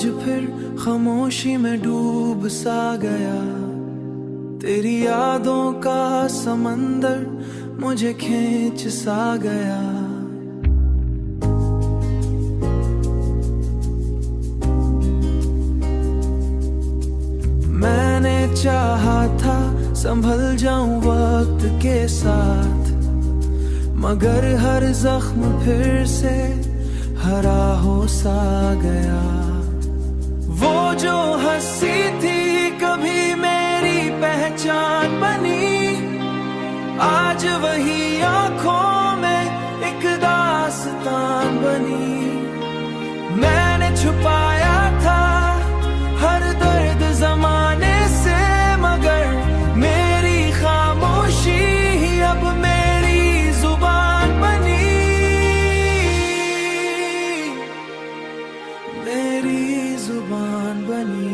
आज फिर खामोशी में डूब सा गया, तेरी यादों का समंदर मुझे खींच सा गया। मैंने चाहा था संभल जाऊं वक्त के साथ, मगर हर जख्म फिर से हरा हो सा गया। वो जो हंसी थी कभी मेरी पहचान बनी, आज वही आंखों में एक दास्तान बनी। मैंने छुपाया था हर दर्द जमाने से, मगर मेरी खामोशी ही अब मेरी जुबान बनी, मेरी जुबान बनी।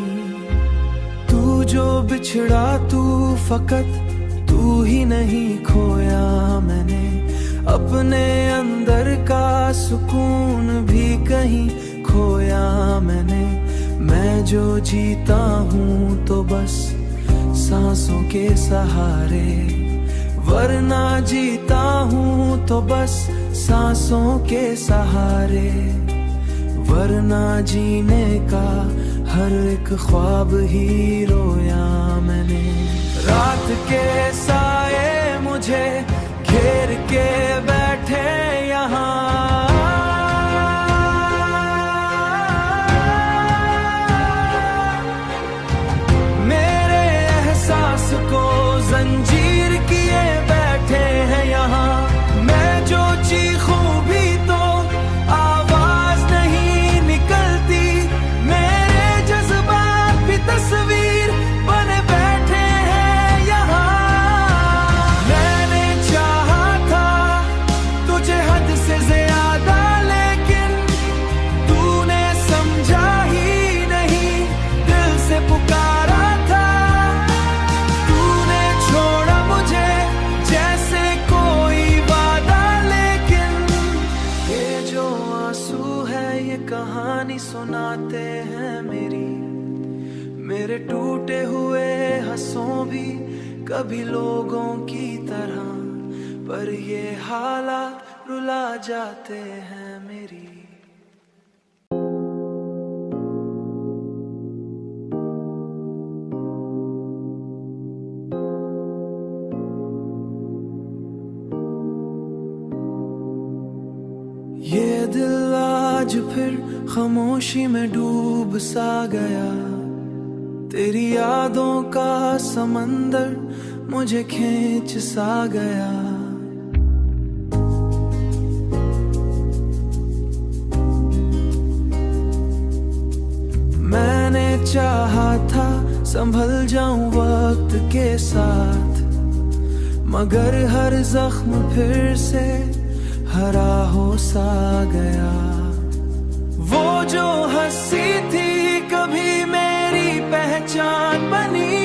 तू जो बिछड़ा तू फकत तू ही नहीं खोया मैंने, अपने अंदर का सुकून भी कहीं खोया मैंने। मैं जो जीता हूँ तो बस सांसों के सहारे, वरना जीता हूँ तो बस सांसों के सहारे। वरना जीने का हर एक ख्वाब ही रोया मैंने। रात के साए मुझे घेर के बैठे यहाँ, को जंजीर किए बैठे हैं यहाँ। मैं जो चीखूं भी तो आवाज नहीं निकलती, मेरे जज्बात भी तस्वीर बने बैठे हैं यहाँ। मैंने चाहा था तुझे हद से ज्यादा, लेकिन तूने समझा ही नहीं, दिल से पुकारा कहानी सुनाते हैं मेरे टूटे हुए हंसों भी कभी लोगों की तरह, पर ये हालात रुला जाते हैं मेरी। ये दिल आज फिर खामोशी में डूब सा गया, तेरी यादों का समंदर मुझे खींच सा गया। मैंने चाहा था संभल जाऊं वक्त के साथ, मगर हर जख्म फिर से हरा हो सा गया। वो जो हंसी थी कभी मेरी पहचान बनी,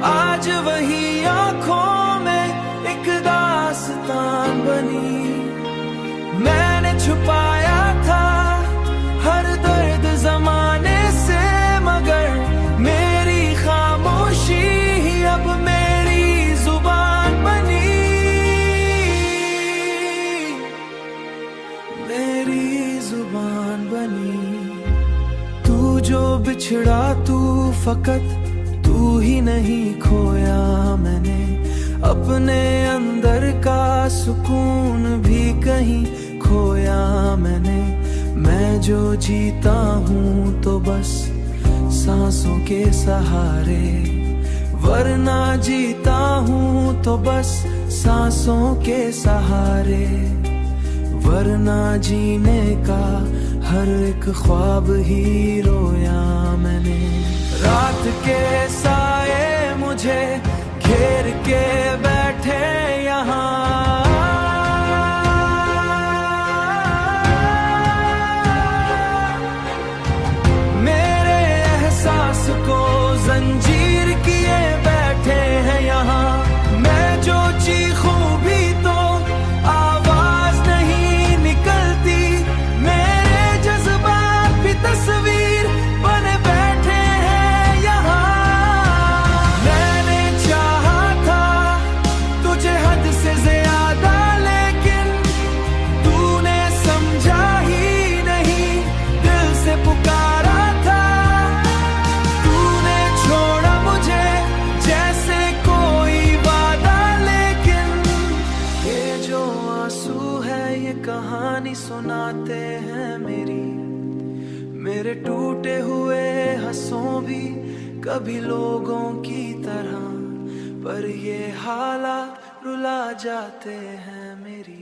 आज वही आंखों में एक दास्तान बनी। मैंने छुपाया था हर दर्द जमाने से, मगर मेरी खामोशी ही अब मेरी जुबान बनी, मेरी जुबान बनी। तू जो बिछड़ा तू फकत तू ही नहीं खोया मैंने, अपने अंदर का सुकून भी कहीं खोया मैंने। मैं जो जीता हूँ तो बस सांसों के सहारे, वरना जीता हूँ तो बस सांसों के सहारे। वरना जीने का हर एक ख्वाब ही रोया मैंने। रात के साए मुझे घेर के बैठे यहाँ, मेरे एहसास को जंजीर किए बैठे हैं यहाँ। मैं जो चीखूं भी तो आवाज नहीं निकलती, मेरे जज्बात भी तस्वीर मेरे टूटे हुए हंसों भी कभी लोगों की तरह, पर ये हालात रुला जाते हैं मेरी।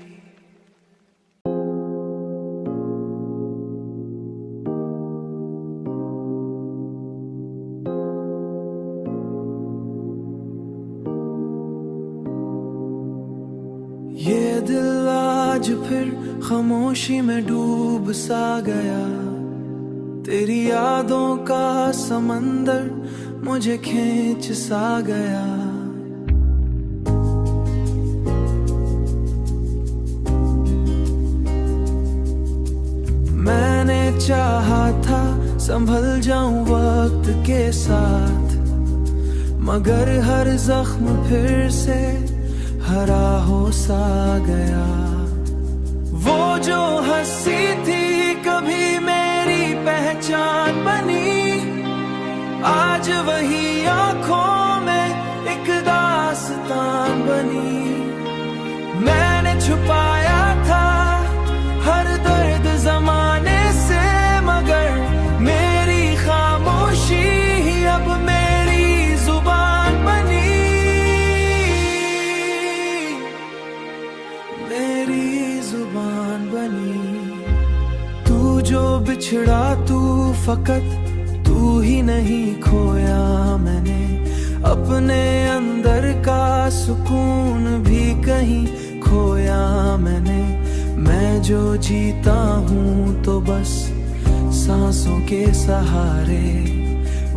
ये दिल आज फिर खामोशी में डूब सा गया, तेरी यादों का समंदर मुझे खींच सा गया। मैंने चाहा था संभल जाऊं वक्त के साथ, मगर हर जख्म फिर से हरा हो सा गया। वो जो हंसी थी कभी मेरी पहचान बनी, आज वही आंखों में एक दास्तान बनी। मैंने छुपाया था हर दर्द जमाने से, मगर मेरी खामोशी ही अब मेरी जुबान बनी। मेरी जुबान बनी। तू जो बिछड़ा तू फकत तू ही नहीं, खोया मैंने अपने अंदर का सुकून भी कहीं खोया मैंने। मैं जो जीता हूँ तो बस सांसों के सहारे,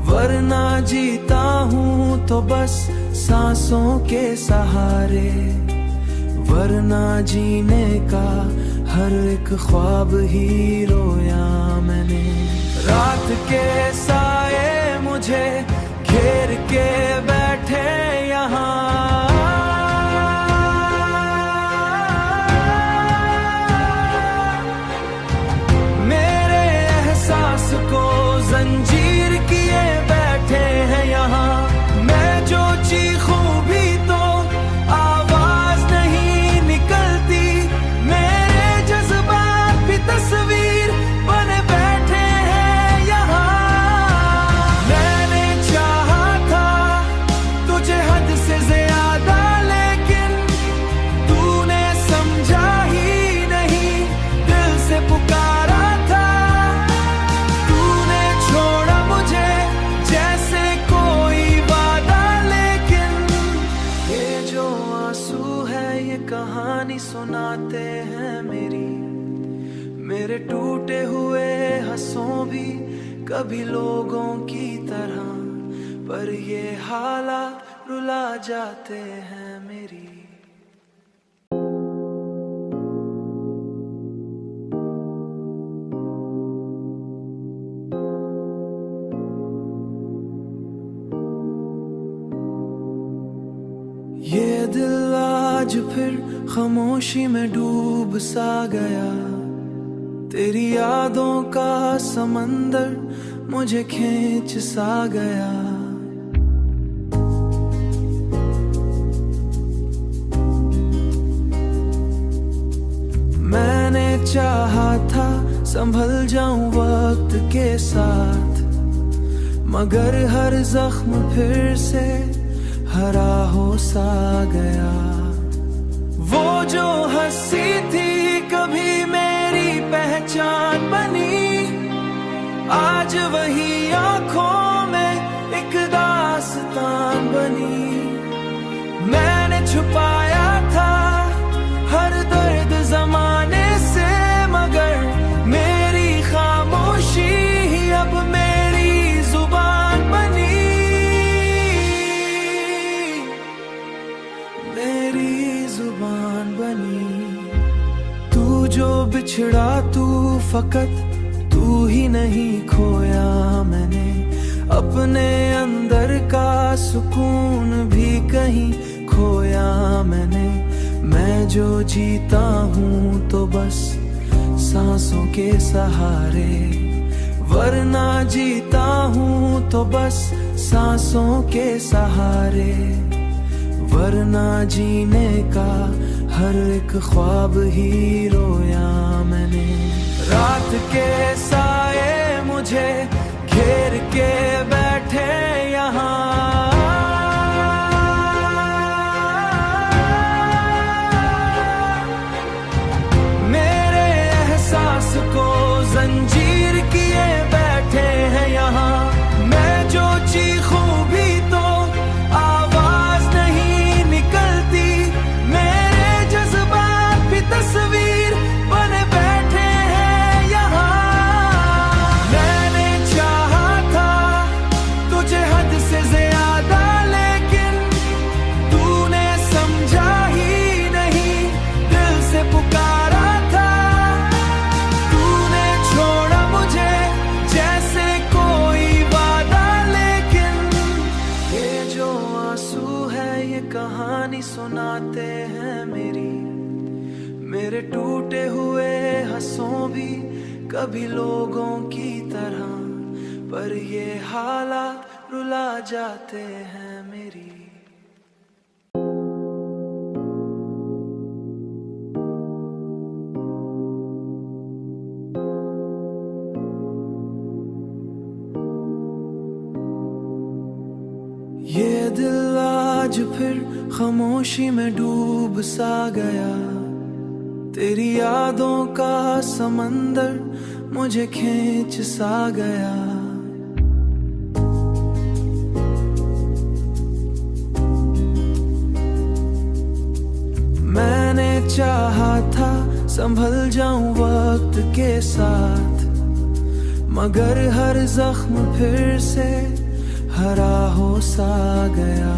वरना जीता हूँ तो बस सांसों के सहारे। वरना जीने का हर एक ख्वाब ही रोया मैंने। रात के साए मुझे घेर के बैठे यहाँ, मेरे एहसास को जंजीर किए बैठे हैं यहाँ। मैं जो चीखूं भी तो आवाज नहीं निकलती, मेरे जज्बात भी तस्वीर बने बैठे हैं यहाँ। मैंने चाहा था तुझे हद से ज्यादा, लेकिन तूने समझा ही नहीं, दिल से पुकारा था। तूने छोड़ा मुझे जैसे कोई वादा, लेकिन ये जो आंसू है ये कहानी सुनाते हैं मेरी। मेरे टूटे हुए हंसों भी कभी लोगों की तरह, पर ये हालात रुला जाते हैं मेरी। ये दिल आज फिर खामोशी में डूब सा गया, तेरी यादों का समंदर मुझे खींच सा गया। मैंने चाहा था संभल जाऊं वक्त के साथ, मगर हर जख्म फिर से हरा हो सा गया। वो जो हंसी थी कभी मेरी पहचान बनी, आज वही आंखों में एक दास्तान बनी। मैंने छुपाया था हर दर्द जमाने से, मगर मेरी खामोशी ही अब मेरी जुबान बनी। मेरी जुबान बनी। तू जो बिछड़ा तू फकत तू ही नहीं, खोया मैंने अपने अंदर का सुकून भी कहीं खोया मैंने। मैं जो जीता हूँ तो बस सांसों के सहारे, वरना जीता हूँ तो बस सांसों के सहारे। वरना जीने का हर एक ख्वाब ही रोया मैंने। रात के साए मुझे घेर के बैठे यहाँ। मेरे एहसास को जंजीर किए बैठे हैं यहाँ। मैं जो चीखूं भी तो आवाज नहीं निकलती। मेरे जज्बात भी तस्वीर बने बैठे हैं यहाँ। मैंने चाहा था तुझे हद से ज्यादा, लेकिन तूने समझा ही नहीं। दिल से पुकारा था तूने छोड़ा मुझे जैसे कोई वादा। लेकिन ये जो आंसू है ये कहानी सुनाते हैं मेरी। मेरे टूटे हुए हंसों भी कभी लोगों की तरह, पर ये हालात रुला जाते हैं मेरी। ये दिल आज फिर खामोशी में डूब सा गया। तेरी यादों का समंदर मुझे खींच सा गया। मैंने चाहा था संभल जाऊं वक्त के साथ, मगर हर जख्म फिर से हरा हो सा गया।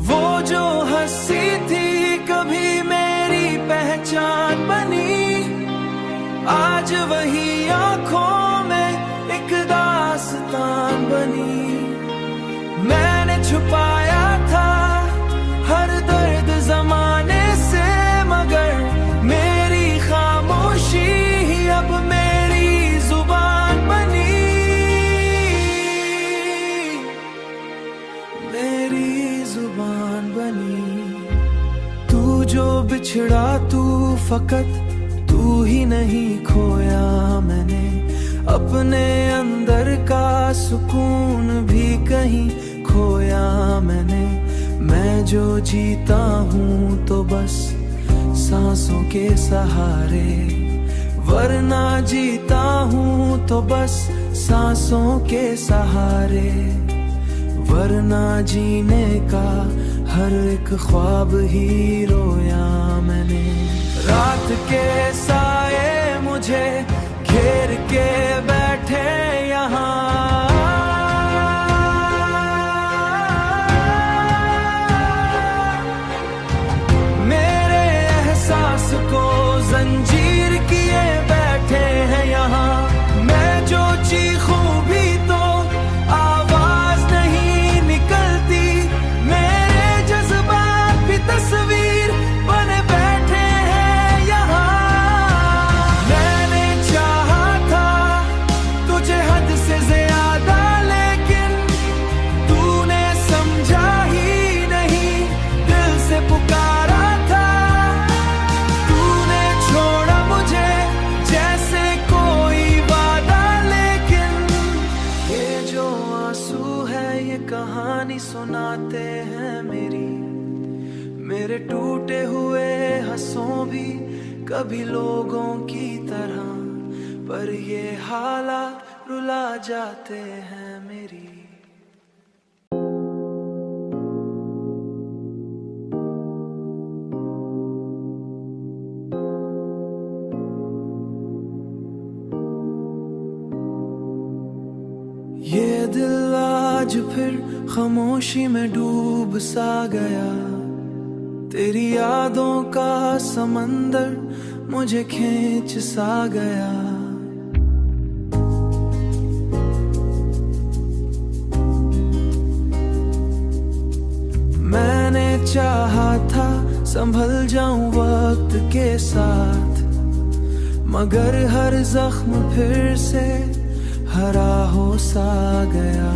वो जो हंसी थी कभी मेरी पहचान बनी, आज वही आंखों में एक दास्तान बनी। मैंने छुपाया था हर दर्द जमाने से, मगर मेरी खामोशी अब मेरी जुबान बनी। मेरी जुबान बनी। तू जो बिछड़ा तू फकत तू ही नहीं, खोया मैंने अपने अंदर का सुकून भी कहीं खोया मैंने। मैं जो जीता हूँ तो बस सांसों के सहारे, वरना जीता हूँ तो बस सांसों के सहारे। वरना जीने का हर एक ख्वाब ही रोया मैंने। रात के साए मुझे घेर के बैठे यहाँ। मेरे एहसास को जंजीर किए बैठे हैं यहाँ। मैं जो चीखूं भी तो आवाज नहीं निकलती। मेरे जज्बात भी तस्वीर बने बैठे हैं यहाँ। मैंने चाहा था तुझे हद से ज्यादा, लेकिन तूने समझा ही नहीं। दिल से पुकारा था तूने छोड़ा मुझे जैसे कोई वादा। लेकिन ये जो आंसू है ये कहानी सुनाते हैं मेरी। मेरे टूटे हुए हंसों भी कभी लोगों की तरह, पर ये हालात रुला जाते हैं मेरी। ये दिल आज फिर खामोशी में डूब सा गया। तेरी यादों का समंदर मुझे खींच सा गया। मैंने चाहा था संभल जाऊं वक्त के साथ, मगर हर जख्म फिर से हरा हो सा गया।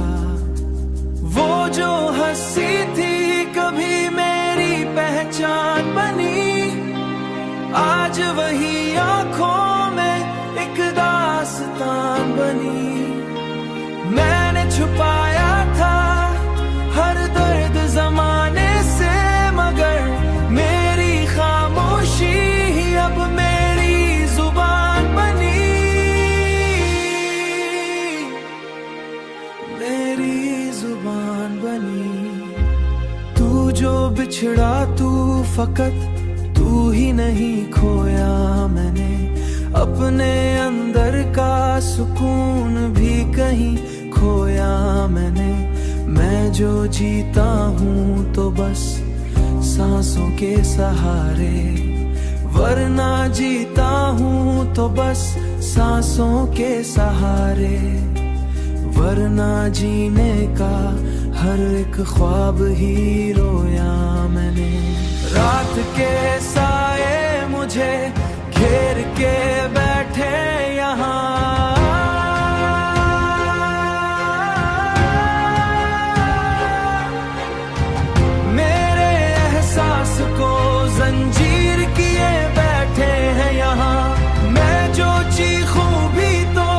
वो जो हंसी थी कभी मेरी पहचान बनी, आज वही आंखों में एक दास्तान जुबान बनी। मैंने छुपाया था हर दर्द जमाने से, मगर मेरी खामोशी ही अब मेरी जुबान बनी। मेरी जुबान बनी। तू जो बिछड़ा तू फकत तू ही नहीं, खोया मैंने अपने अंदर का सुकून भी कहीं खोया मैंने। मैं जो जीता हूँ तो बस सांसों के सहारे, वरना जीता हूँ तो बस सांसों के सहारे। वरना जीने का हर एक ख्वाब ही रोया मैंने। रात के साए मुझे घेर के बैठे यहाँ, मेरे एहसास को जंजीर किए बैठे हैं यहाँ। मैं जो चीखूं भी तो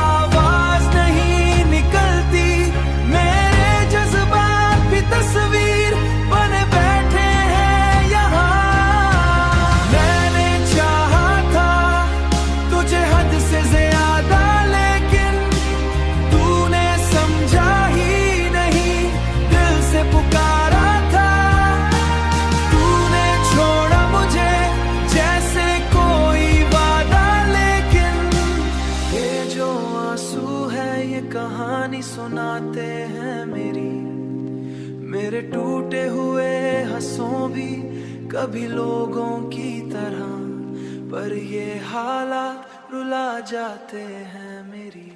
आवाज नहीं निकलती, मेरे जज्बात भी तस्वीर बने बैठे हैं यहाँ। मैंने चाहा था तुझे हद से ज्यादा, लेकिन तूने समझा ही नहीं, दिल से पुकारा था। तूने छोड़ा मुझे जैसे कोई वादा, लेकिन ये जो आंसू है ये कहानी सुनाते हैं मेरी। मेरे टूटे हुए हंसों भी कभी लोगों की तरह, पर ये हालात रुला जाते हैं मेरी।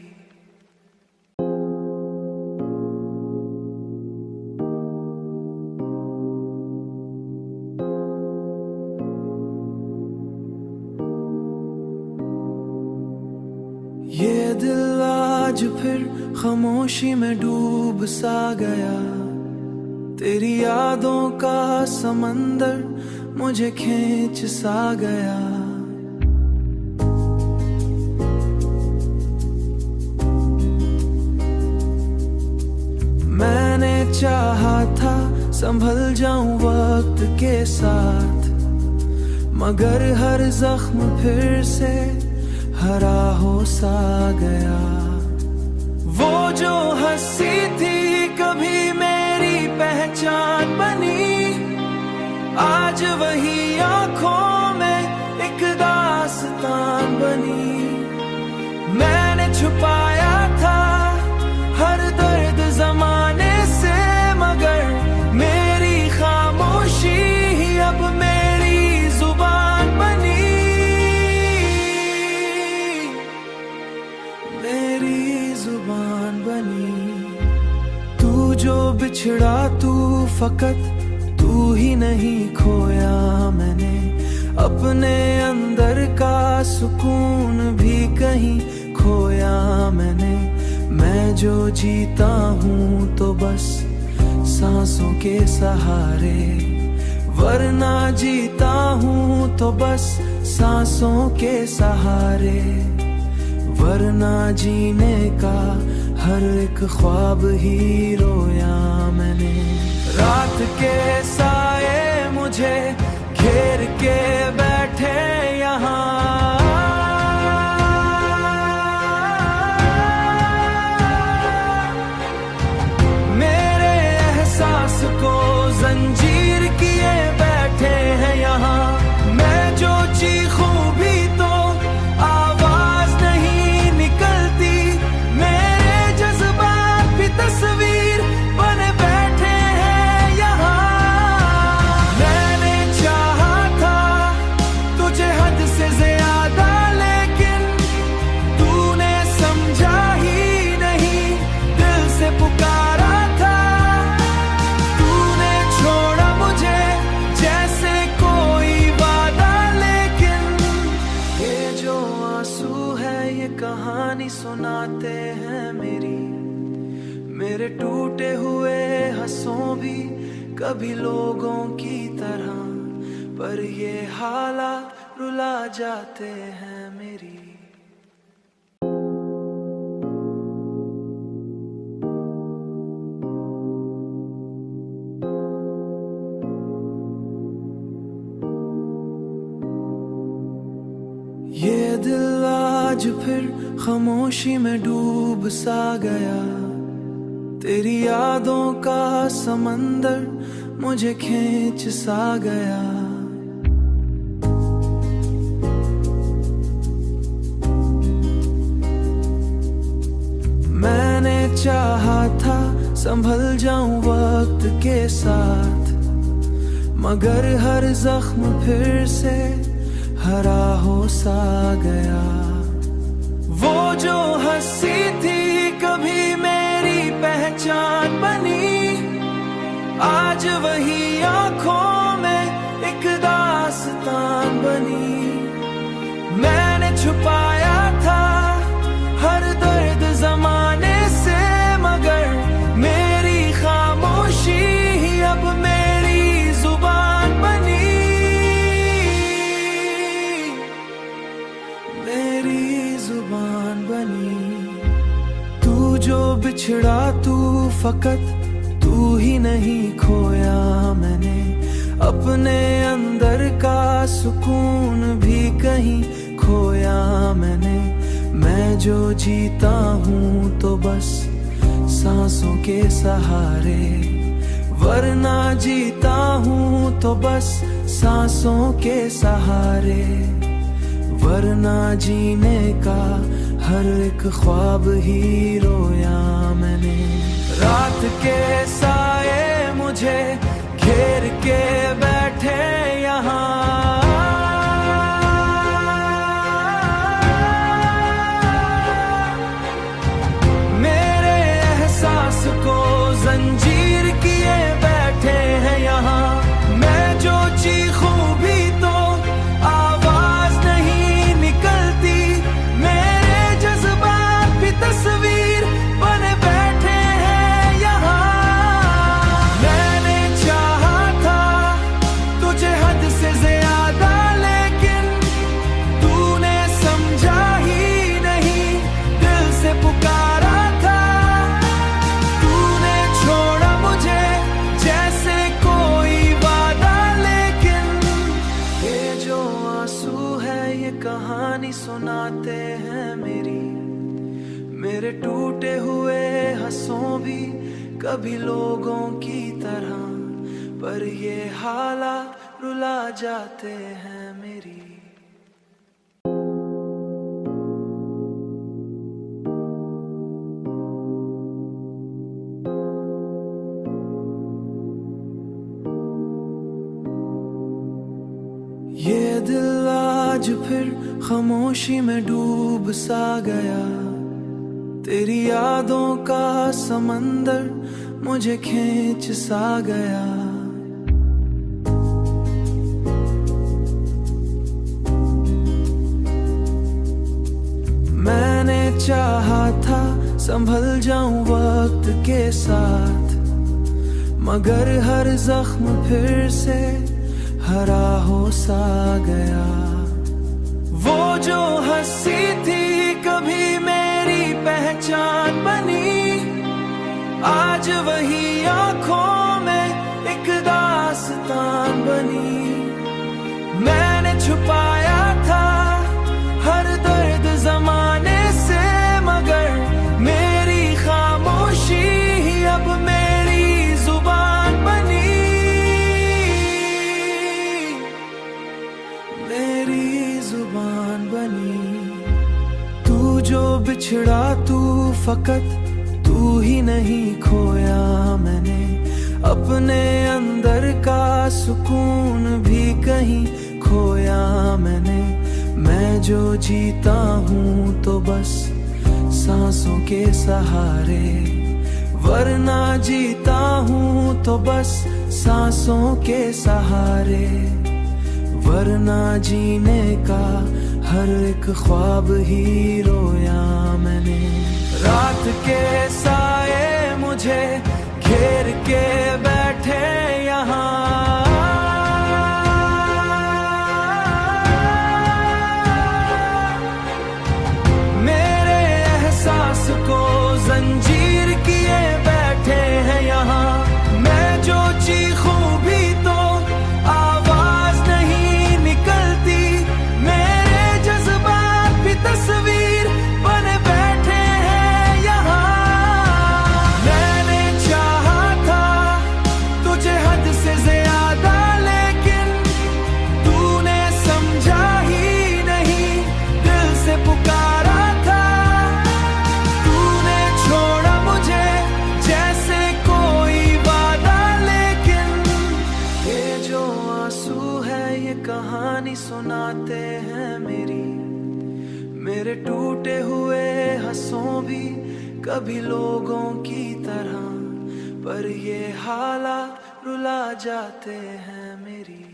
ये दिल आज फिर खामोशी में डूब सा गया। तेरी यादों का समंदर मुझे खींच सा गया। मैंने चाहा था संभल जाऊं वक्त के साथ, मगर हर जख्म फिर से हरा हो सा गया। वो जो हंसी थी कभी मेरी पहचान बनी, आज वही आंखों में एक दास्तान बनी। मैंने छुपाया था हर दर्द जमाने से, मगर मेरी खामोशी ही अब मेरी जुबान बनी। मेरी जुबान बनी। तू जो बिछड़ा तू फकत तू ही नहीं, खोया मैंने अपने अंदर का सुकून भी कहीं खोया मैंने। मैं जो जीता हूँ तो बस सांसों के सहारे, वरना जीता हूँ तो बस सांसों के सहारे। वरना जीने का हर एक ख्वाब ही रोया मैंने। रात के साए मुझे घेर के बैठे यहाँ, मेरे एहसास को जंजीर किए बैठे हैं यहाँ। मैं जो चीखूं भी तो आवाज नहीं निकलती, मेरे जज्बात भी तस्वीर बने बैठे हैं यहाँ। मैंने चाहा था तुझे हद से ज्यादा, लेकिन तूने समझा ही नहीं, दिल से पुकारा था। तूने छोड़ा मुझे जैसे कोई वादा, लेकिन ये जो आंसू है ये कहानी सुनाते हैं मेरी। मेरे टूटे हुए हंसों भी कभी लोगों की तरह, पर ये हालात रुला जाते हैं मेरी। दिल आज फिर खामोशी में डूब सा गया, तेरी यादों का समंदर मुझे खींच सा गया। मैंने चाहा था संभल जाऊं वक्त के साथ, मगर हर जख्म फिर से हरा हो सा गया। वो जो हंसी थी कभी मेरी पहचान बनी, आज वही आंखों में एक दास्तान बनी। मैंने छुपाया था हर दर्द जमाने से, मगर मेरी खामोशी अब मेरी जुबान बनी, मेरी जुबान बनी। तू जो बिछड़ा तू फकत तू ही नहीं, खोया मैंने अपने अंदर का सुकून भी कहीं खोया मैंने। मैं जो जीता हूँ तो बस सांसों के सहारे, वरना जीता हूँ तो बस सांसों के सहारे। वरना जीने का हर एक ख्वाब ही रोया मैंने। रात के साए मुझे घेर के बैठे यहाँ, मेरे एहसास को जंजीर किए बैठे हैं यहाँ। मैं जो चीखूं भी तो आवाज नहीं निकलती, मेरे जज्बात भी तस्वीर बने बैठे हैं यहाँ। मैंने चाहा था तुझे हद से ज्यादा, लेकिन तूने समझा ही नहीं, दिल से पुकारा था तूने छोड़ा मुझे जैसे कोई वादा। लेकिन ये जो आंसू है ये कहानी सुनाते हैं मेरी, मेरे टूटे हुए हंसों भी कभी लोगों की तरह, पर ये हालात रुला जाते हैं मेरी। ये दिल आज फिर खामोशी में डूब सा गया, तेरी यादों का समंदर मुझे खींच सा गया। मैंने चाहा था संभल जाऊं वक्त के साथ, मगर हर जख्म फिर से हरा हो सा गया। वो जो हंसी थी कभी मेरी पहचान बनी, आज वही आंखों में एक दास्तान बनी। मैंने छुपाया था हर दर्द जमाने से, मगर मेरी खामोशी अब मेरी जुबान बनी, मेरी जुबान बनी। तू जो बिछड़ा तू फकत तू ही नहीं, खोया मैंने अपने अंदर का सुकून भी कहीं खोया मैंने। मैं जो जीता हूँ तो बस सांसों के सहारे, वरना जीता हूँ तो बस सांसों के सहारे। वरना जीने का हर एक ख्वाब ही रोया मैंने। रात के साए मुझे घेर के बैठे यहाँ, मेरे एहसास को जंजीर किए बैठे हैं यहाँ। मैं जो चीखूं भी तो आवाज नहीं निकलती, मेरे जज्बात हंसों भी कभी लोगों की तरह, पर ये हालात रुला जाते हैं मेरी।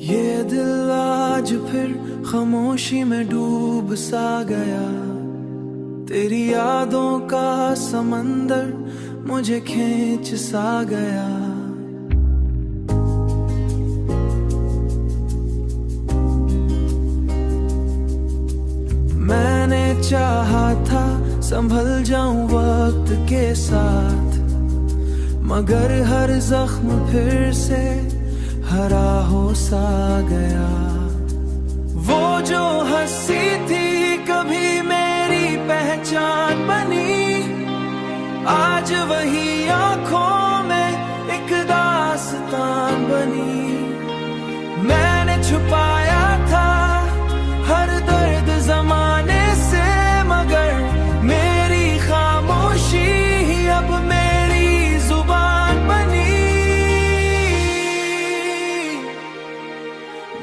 ये दिल आज फिर खामोशी में डूब सा गया, तेरी यादों का समंदर मुझे खींच सा गया। मैंने चाहा था संभल जाऊं वक्त के साथ, मगर हर जख्म फिर से हरा हो सा गया। वो जो हंसी थी कभी मेरी पहचान बनी, आज वही आंखों में एक दास्तान बनी। मैंने छुपाया था हर दर्द जमाने से, मगर मेरी खामोशी ही अब मेरी जुबान बनी।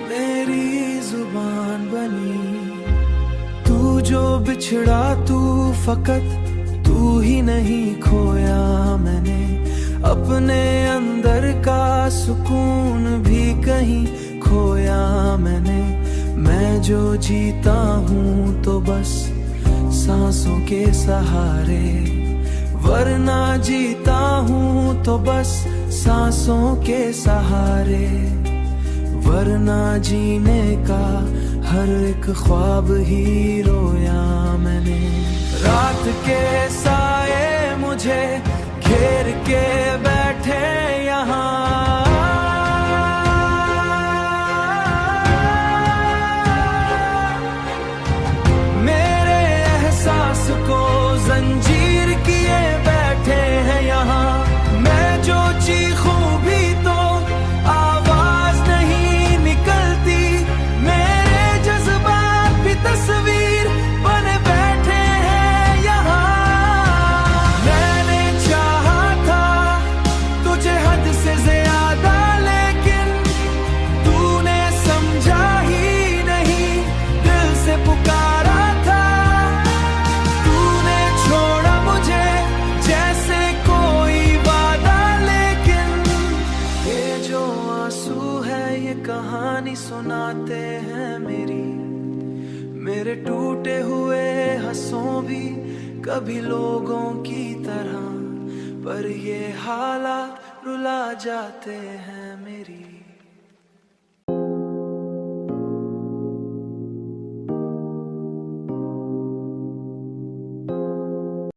मेरी जुबान बनी। तू जो बिछड़ा तू फकत तू ही नहीं, खोया मैंने अपने अंदर का सुकून भी कहीं खोया मैंने। मैं जो जीता हूँ तो बस सांसों के सहारे, वरना जीता हूँ तो बस सांसों के सहारे। वरना जीने का हर एक ख्वाब ही रोया मैंने। रात के साए मुझे घेर के बैठे यहाँ, मेरे एहसास को जंजीर किए बैठे हैं यहाँ। मैं जो चीखूं भी तो आवाज नहीं निकलती, मेरे जज्बात भी तस्वीर बने बैठे हैं यहाँ। मैंने चाहा था तुझे हद से ज्यादा, लेकिन तूने समझा ही नहीं, दिल से पुकारा था। तूने छोड़ा मुझे जैसे कोई वादा, लेकिन ये जो आंसू है ये कहानी सुनाते हैं मेरी। मेरे टूटे हुए हंसों भी कभी लोगों की तरह, पर ये हालात रुला जाते हैं मेरी।